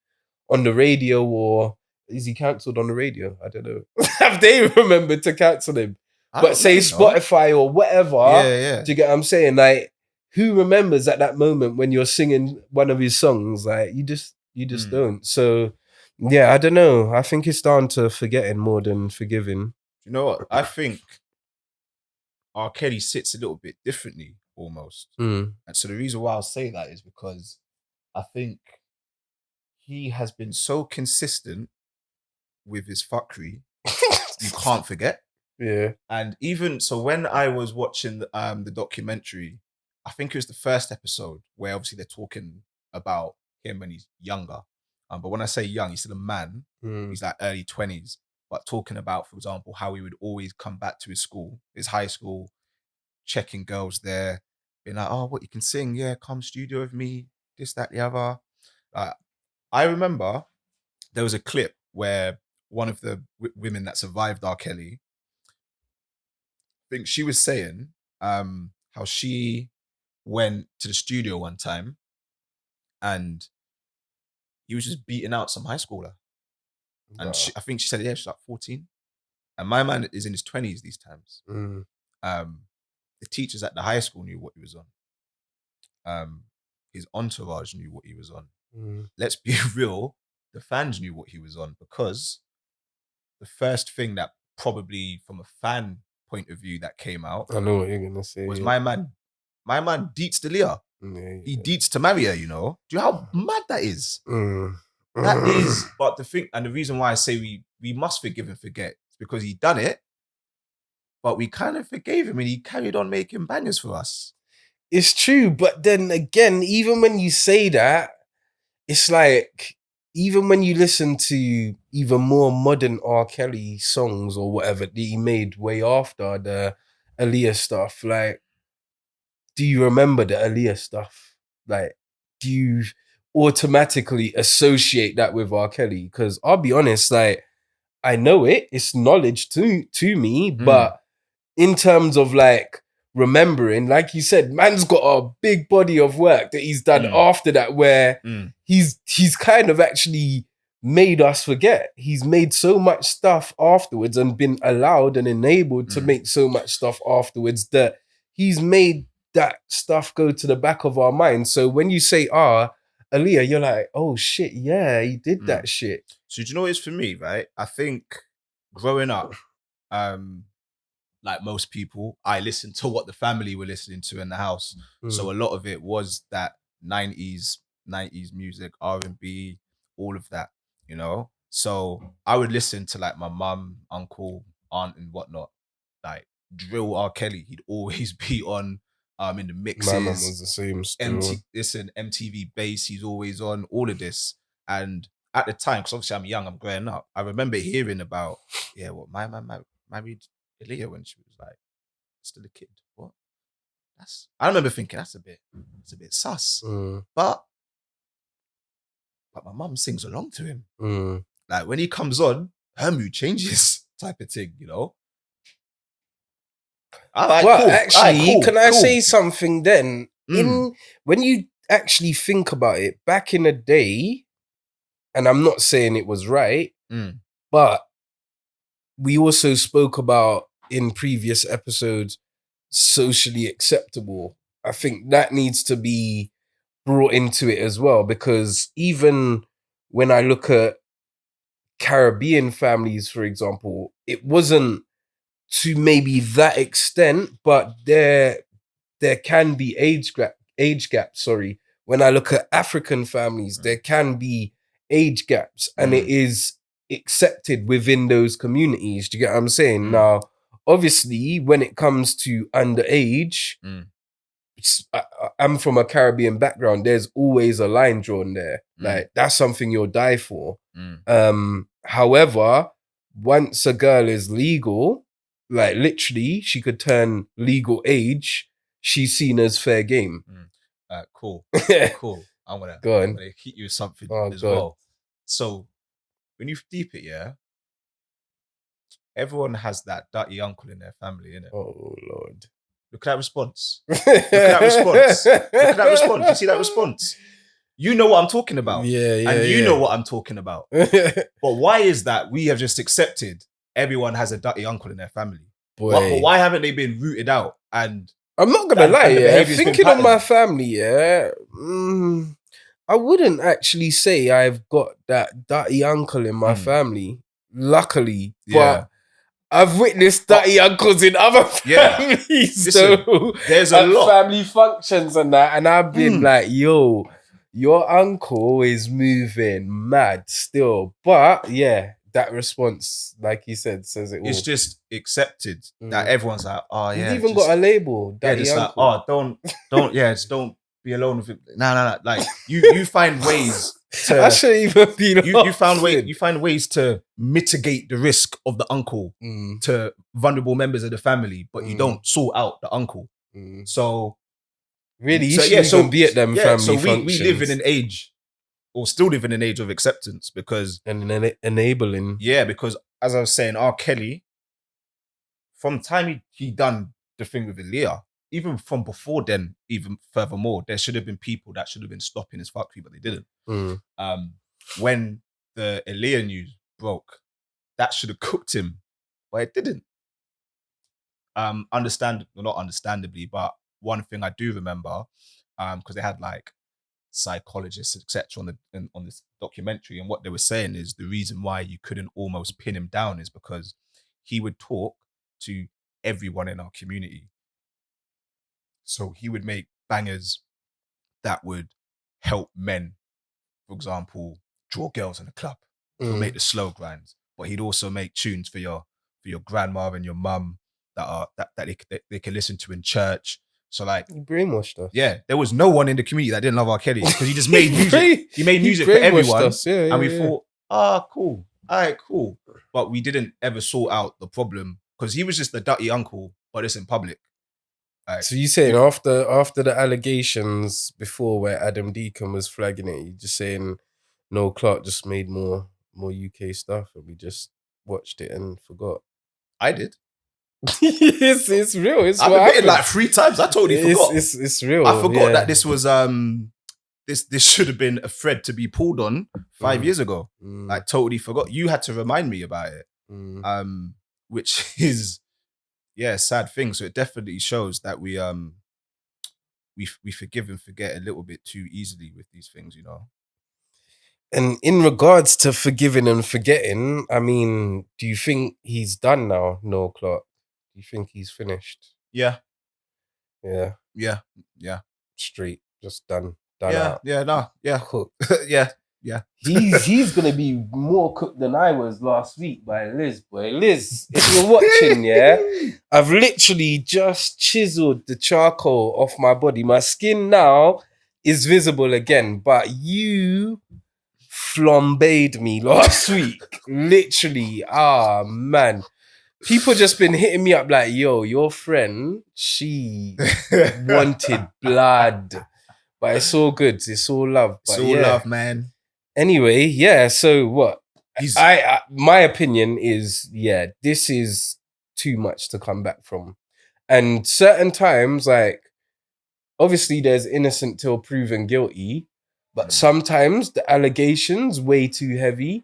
the radio, or is he cancelled on the radio? I don't know. Have they remembered to cancel him? I But don't know, say you know. Spotify or whatever, Yeah, yeah. do you get what I'm saying? Like, who remembers at that moment when you're singing one of his songs? Like, you just Mm. don't. So, yeah, I don't know. I think it's down to forgetting more than forgiving. You know what? I think R. Kelly sits a little bit differently almost. Mm. And so the reason why I'll say that is because I think he has been so consistent with his fuckery, you can't forget. Yeah. And even so, when I was watching the documentary, I think it was the first episode where obviously they're talking about him when he's younger. But when I say young, he's still a man. Mm. He's like early 20s. But talking about, for example, how he would always come back to his school, his high school, checking girls there, being like, "Oh, what you can sing? Yeah, come studio with me. This, that, the other." Uh, I remember there was a clip where one of the women that survived R. Kelly, I think she was saying how she went to the studio one time and he was just beating out some high schooler. And Bruh. I think she said, yeah, she's like 14. And my man is in his 20s these times. Mm. The teachers at the high school knew what he was on. His entourage knew what he was on. Mm. Let's be real, the fans knew what he was on, because the first thing that probably from a fan point of view that came out I know what you're gonna say. was my man deets to Leah. Yeah, He deets to marry her, you know? Do you know how mad that is? Mm. That is, but the thing, and the reason why I say we must forgive and forget is because he done it, but we kind of forgave him and he carried on making bangers for us. It's true, but then again, even when you say that, it's like, even when you listen to even more modern R. Kelly songs or whatever that he made way after the Aaliyah stuff, like, do you remember the Aaliyah stuff? Like, do you automatically associate that with R. Kelly? Because I'll be honest, like, I know it's knowledge to me, but in terms of like remembering, like you said, man's got a big body of work that he's done after that, where he's kind of actually made us forget. He's made so much stuff afterwards and been allowed and enabled to make so much stuff afterwards that he's made that stuff go to the back of our minds. So when you say Aaliyah, you're like, oh shit, yeah, he did that shit. So do you know what it is for me, right? I think growing up, like most people, I listened to what the family were listening to in the house. So a lot of it was that 90s music, R&B, all of that, you know? So I would listen to like my mum, uncle, aunt and whatnot, like drill R. Kelly. He'd always be on in the My mum mixes. was the same still. MTV bass, he's always on, all of this. And at the time, because obviously I'm young, I'm growing up, I remember hearing about, my man married Aaliyah when she was like still a kid. What? I remember thinking that's a bit sus. But my mum sings along to him. Like when he comes on, her mood changes, type of thing, you know. All right, well, cool. actually, can I cool. say something then? When you actually think about it, back in the day, and I'm not saying it was right, but we also spoke about in previous episodes socially acceptable. I think that needs to be brought into it as well, because even when I look at Caribbean families, for example, it wasn't to maybe that extent, but there can be age gaps. Sorry, when I look at African families, there can be age gaps, and it is accepted within those communities. Do you get what I'm saying? Now, obviously, when it comes to underage, I'm from a Caribbean background. There's always a line drawn there. Like that's something you'll die for. However, once a girl is legal, like literally, she could turn legal age. She's seen as fair game. Cool. Cool. I'm gonna hit you with something as well. So when you deep it, everyone has that dirty uncle in their family, innit? Oh Lord. Look at that response. Look at that response. Look at that response. You see that response? You know what I'm talking about. And you know what I'm talking about. But why is that we have just accepted everyone has a dirty uncle in their family? But why haven't they been rooted out? And I'm not gonna lie, thinking of my family, I wouldn't actually say I've got that dirty uncle in my family, luckily. But I've witnessed dirty uncles in other families. Listen, so there's a lot. Family functions and that, and I've been like, yo, your uncle is moving mad still. But yeah, that response, like you said, says it all. It's just accepted that everyone's like, oh yeah. He's even got a label. Daddy uncle. Like, oh, just don't be alone with it. No. Like you find ways to I shouldn't even be you find ways to mitigate the risk of the uncle to vulnerable members of the family, but you don't sort out the uncle. So really, you shouldn't even be at them family so functions. We live in an age, or still live in an age of acceptance, because enabling. Yeah, because as I was saying, R. Kelly, from the time he done the thing with Aaliyah, even from before then, even furthermore, there should have been people that should have been stopping his factory, but they didn't. When the Aaliyah news broke, that should have cooked him. but it didn't. Not understandably, but one thing I do remember, because they had like psychologists, etc., on this documentary, and what they were saying is the reason why you couldn't almost pin him down is because he would talk to everyone in our community. So he would make bangers that would help men, for example, draw girls in the club. He'll make the slow grinds, but he'd also make tunes for your grandma and your mum that they can listen to in church. So like, He brainwashed us. yeah, there was no one in the community that didn't love R. Kelly because he just made He music. He made music for brainwashed everyone, us. Yeah, and yeah, we yeah. thought, ah, cool, all right, cool. But we didn't ever sort out the problem because he was just the dirty uncle, but it's in public. Like, So you saying you- after the allegations before where Adam Deacon was flagging it, you just saying Noel Clark just made more UK stuff and we just watched it and forgot. I did. It's real. It's I've what admitted happened. like 3 times. I totally forgot. It's real. I forgot yeah. that this was this should have been a thread to be pulled on 5 years ago. Like totally forgot. You had to remind me about it. Which is a sad thing. So it definitely shows that we forgive and forget a little bit too easily with these things, you know. And in regards to forgiving and forgetting, I mean, do you think he's done now, Noel Clark? Do you think he's finished? Yeah. Yeah. Yeah. Yeah. Straight, just done Yeah. out. Yeah. No. Yeah. Cooked. Yeah. Yeah. He's gonna be more cooked than I was last week by Liz, boy. Liz, if you're watching, yeah, I've literally just chiseled the charcoal off my body. My skin now is visible again, but you flambéed me last week. Literally, man. People just been hitting me up like, yo, your friend, she wanted blood. But it's all good. It's all love. It's But all yeah. love, man. Anyway, yeah. So what? He's My opinion is, yeah, this is too much to come back from. And certain times, like, obviously there's innocent till proven guilty, but sometimes the allegations way too heavy.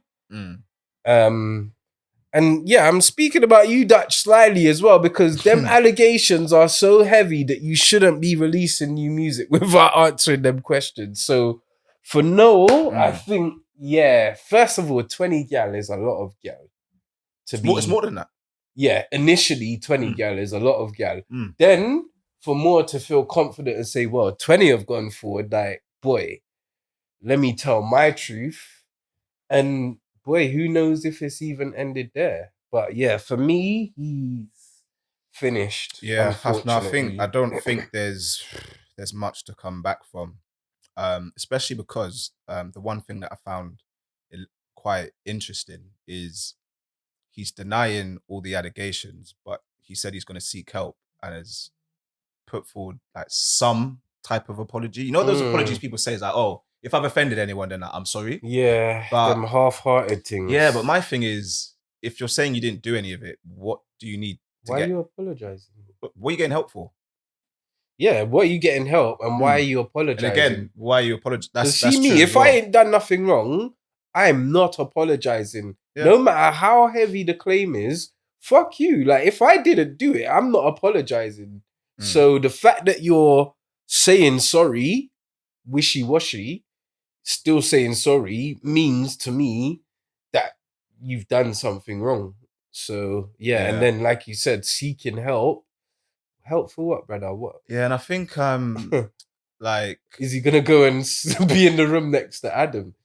And yeah, I'm speaking about you, Dutch, slyly as well, because them allegations are so heavy that you shouldn't be releasing new music without answering them questions. So for Noel, I think, yeah, first of all, 20 gal is a lot of gal. It's more than that. Yeah, initially 20 gal is a lot of gal. Then for more to feel confident and say, well, 20 have gone forward, like, boy, let me tell my truth. And boy, who knows if it's even ended there. But yeah, for me, he's finished. Yeah, unfortunately. I don't think there's much to come back from. Especially because the one thing that I found quite interesting is he's denying all the allegations, but he said he's going to seek help and has put forward like some type of apology. You know, those apologies people say is like, oh, if I've offended anyone, then I'm sorry. Yeah, But them half-hearted things. yeah, but my thing is, if you're saying you didn't do any of it, what do you need to why get? are you apologizing? What are you getting help for? Yeah, what are you getting help and why are you apologizing? And again, why are you apologizing? That's see me, true if I ain't done nothing wrong, I'm not apologizing. Yeah. No matter how heavy the claim is, fuck you. Like, if I didn't do it, I'm not apologizing. So the fact that you're saying sorry, wishy-washy, still saying sorry, means to me that you've done something wrong. So yeah, and then like you said, seeking help. Help for what, brother? What? Yeah, and I think like, is he gonna go and be in the room next to Adam?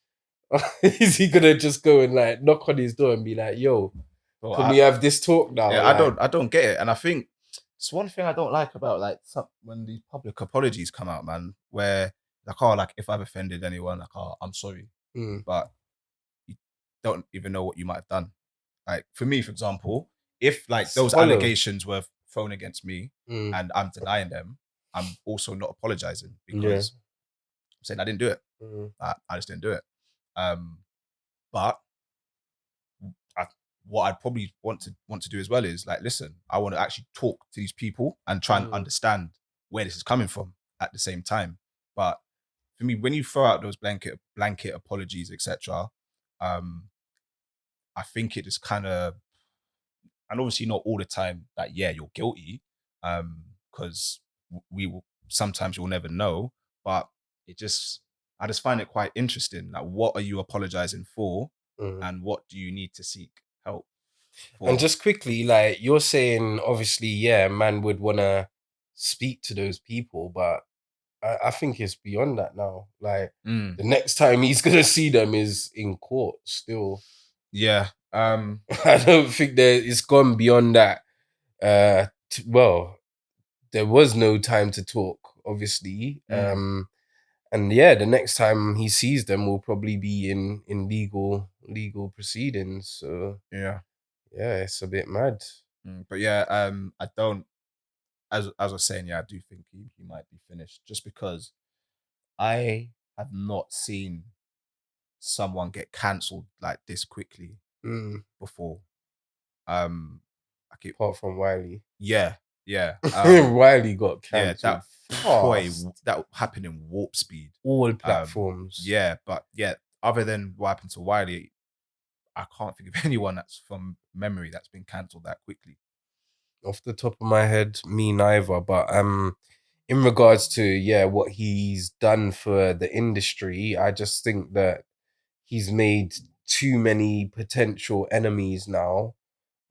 Is he gonna just go and like knock on his door and be like, "Yo, can we have this talk now?" Yeah, like, I don't get it, and I think it's one thing I don't like about like when these public apologies come out, man, where like, oh, like if I've offended anyone, like, oh, I'm sorry, but you don't even know what you might have done. Like for me, for example, if like those allegations were thrown against me and I'm denying them, I'm also not apologizing because I'm saying I didn't do it. I just didn't do it. But what I'd probably want to do as well is like, listen, I want to actually talk to these people and try and understand where this is coming from at the same time. But for me, when you throw out those blanket apologies, etc., I think it just kind of and obviously not all the time that you're guilty, because we will sometimes you'll never know, but it just I just find it quite interesting. Like, what are you apologizing for, Mm. and what do you need to seek help And for? just quickly, like you're saying, obviously, yeah, man would want to speak to those people, but I think it's beyond that now. Like Mm, the next time he's gonna see them is in court. Still, yeah. I don't think that it's gone beyond that. Well, there was no time to talk, obviously. Mm, And yeah, the next time he sees them will probably be in legal proceedings. So yeah. yeah, it's a bit mad. But yeah, I don't. As I was saying, yeah, I do think he might be finished, just because I have not seen someone get cancelled like this quickly Mm. before. Like it, Apart from Wiley. yeah, yeah, Wiley got yeah. cancelled fast. That happened in warp speed. All Um, platforms. yeah, but yeah, other than what happened to Wiley, I can't think of anyone that's from memory that's been cancelled that quickly. Off the top of my head, me neither. But in regards to yeah, what he's done for the industry, I just think that he's made too many potential enemies now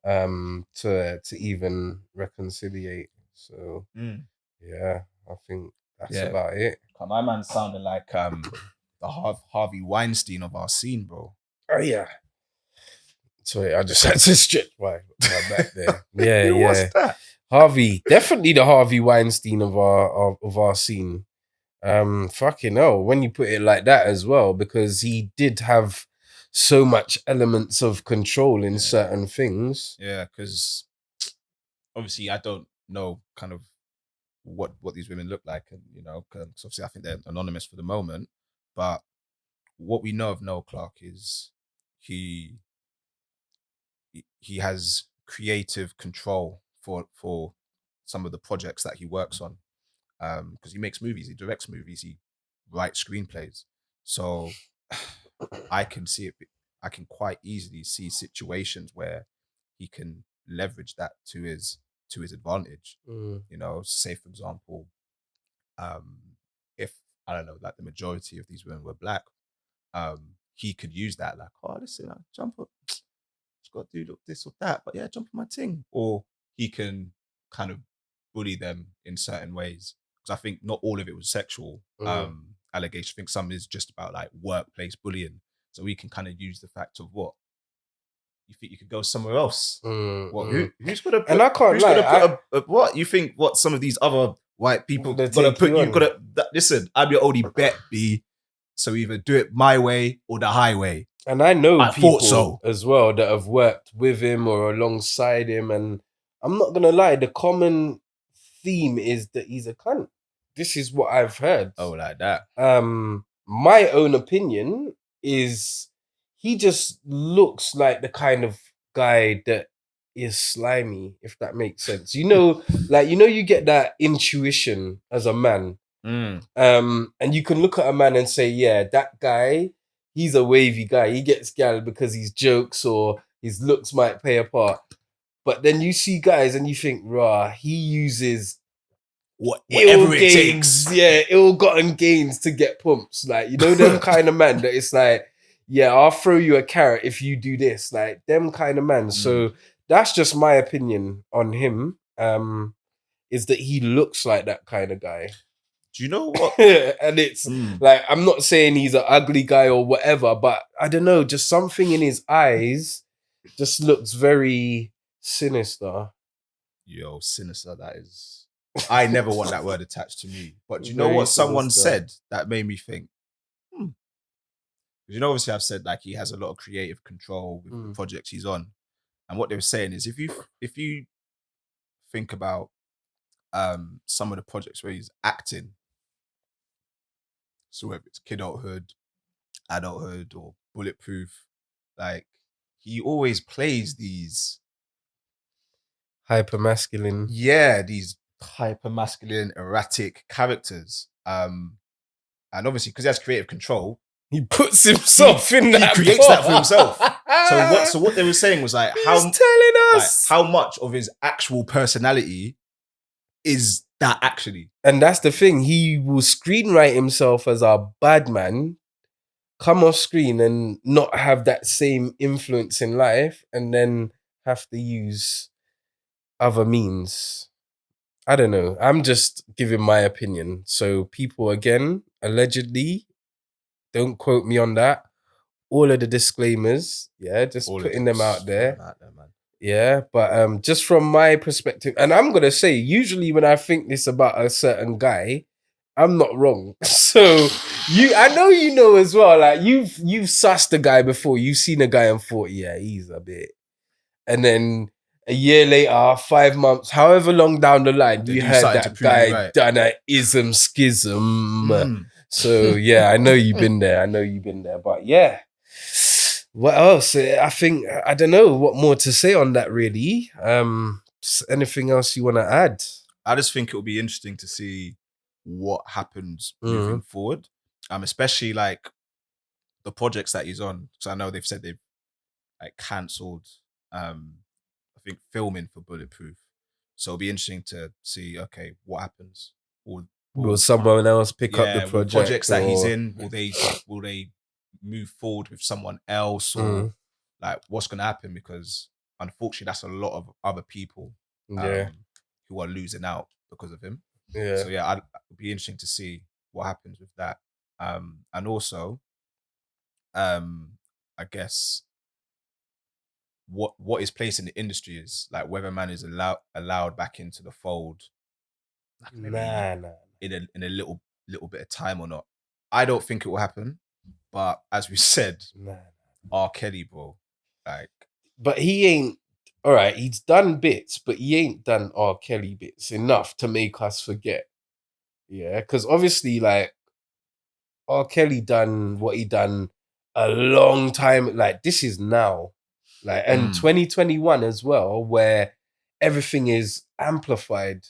to even reconciliate. So Mm. yeah, I think that's Yeah, about it. my man sounded like the Harvey Weinstein of our scene, bro. Oh yeah. Sorry, I just had to stretch my back there. Yeah, Who was yeah. that? Harvey, definitely the Harvey Weinstein of our scene. Fucking hell, when you put it like that as well, because he did have so much elements of control in Yeah, certain things. yeah, because obviously I don't know kind of what these women look like, and 'cause obviously I think they're anonymous for the moment. But what we know of Noel Clark is he he has creative control for some of the projects that he works on, because he makes movies, he directs movies, he writes screenplays. So I can see it. I can quite easily see situations where he can leverage that to his advantage. Mm, Say for example, um, if I don't know, like the majority of these women were black, he could use that, like, oh, listen, jump up, just got to do this or that, but yeah, jump on my thing. Or he can kind of bully them in certain ways, because I think not all of it was sexual mm, allegation. I think some is just about like workplace bullying. So we can kind of use the fact of what you think you could go somewhere else. mm, What mm. And I can't who's lie, gonna put a what you think what some of these other white people they gotta take put you you on. gotta listen, I'm your only bet B. So either do it my way or the highway. And I know I thought people so. as well that have worked with him or alongside him, and I'm not gonna lie, the common theme is that he's a cunt. This is what I've heard. Oh, like that. My own opinion is he just looks like the kind of guy that is slimy, if that makes sense. Like you get that intuition as a man. Mm. And you can look at a man and say, yeah, that guy, he's a wavy guy. He gets gal because his jokes or his looks might play a part. But then you see guys and you think, rah, he uses Whatever it takes. ill-gotten gains to get pumps. Like, them kind of man that it's like, yeah, I'll throw you a carrot if you do this. Like, them kind of man. Mm. So that's just my opinion on him. Is that he looks like that kind of guy. Do you know what? And it's Mm. like, I'm not saying he's an ugly guy or whatever, but I don't know, just something in his eyes just looks very sinister. Yo, sinister, that is. I never want that word attached to me. But do you know Very what someone sinister. said that made me think? Hmm. Because obviously I've said like he has a lot of creative control with the Mm. projects he's on. And what they were saying is if you think about some of the projects where he's acting, so whether it's kidulthood, adulthood, or bulletproof, like he always plays these Hyper masculine. these hyper masculine, erratic characters. And obviously, because he has creative control, He puts himself in he that creates that for part. himself. So what they were saying was like He's telling us. how much of his actual personality is that actually? And that's the thing. He will screenwrite himself as a bad man, come off screen and not have that same influence in life, and then have to use other means. I don't know. I'm just giving my opinion. So people, again, allegedly, don't quote me on that. All of the disclaimers, yeah, just All of putting it. them out Put them there. out there, man. Yeah, but just from my perspective, and I'm gonna say, usually when I think this about a certain guy, I'm not wrong. So I know you know as well. Like you've sussed a guy before. You've seen a guy and thought, yeah, he's a bit. And then a year later, 5 months, however long down the line, They you do heard something to that prove you guy right. done a ism schism. Mm. So yeah, I know you've been there. I know you've been there. But yeah. What else? I think I don't know what more to say on that really. Anything else you want to add? I just think it'll be interesting to see what happens moving Mm. forward. Especially like the projects that he's on. So I know they've said they've like cancelled I think filming for Bulletproof. So it'll be interesting to see, okay, what happens. Will Will someone else pick up the yeah, will project projects that he's or in, will they move forward with someone else, or Mm. like what's gonna happen? Because unfortunately that's a lot of other people Yeah, who are losing out because of him. yeah, So yeah, it'd be interesting to see what happens with that. And also, I guess what his place in the industry is, like whether man is allowed back into the fold, like maybe nah. in a little bit of time or not. I don't think it will happen, but as we said, Nah. R. Kelly, bro, like But he ain't. All right, he's done bits, but he ain't done R. Kelly bits enough to make us forget. Yeah, because obviously, like R. Kelly done what he done a long time. Like this is now, like and mm, 2021 as well, where everything is amplified.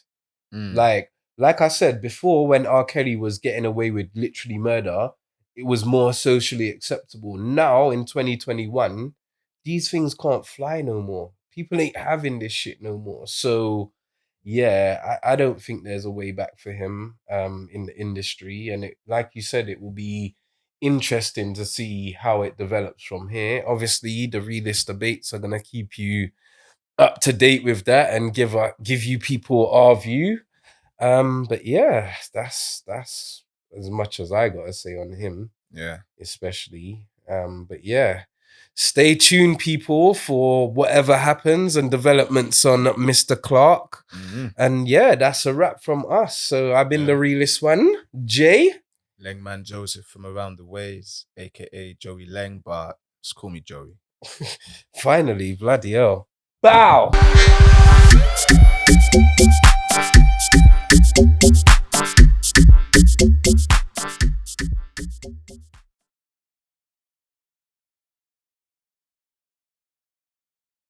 mm, Like I said before, when R. Kelly was getting away with literally murder, it was more socially acceptable. Now in 2021, these things can't fly no more. People ain't having this shit no more. So yeah, I don't think there's a way back for him in the industry. And like you said, it will be interesting to see how it develops from here. Obviously, the realist debates are gonna keep you up to date with that and give you people our view. But yeah, that's as much as I gotta say on him, yeah, especially. But yeah, stay tuned, people, for whatever happens and developments on Mr. Clark. mm, And yeah, that's a wrap from us. So I've been yeah. the realist one, Jay. Lengman Joseph from around the ways, aka Joey Leng, but just call me Joey. Finally, bloody hell. Bow.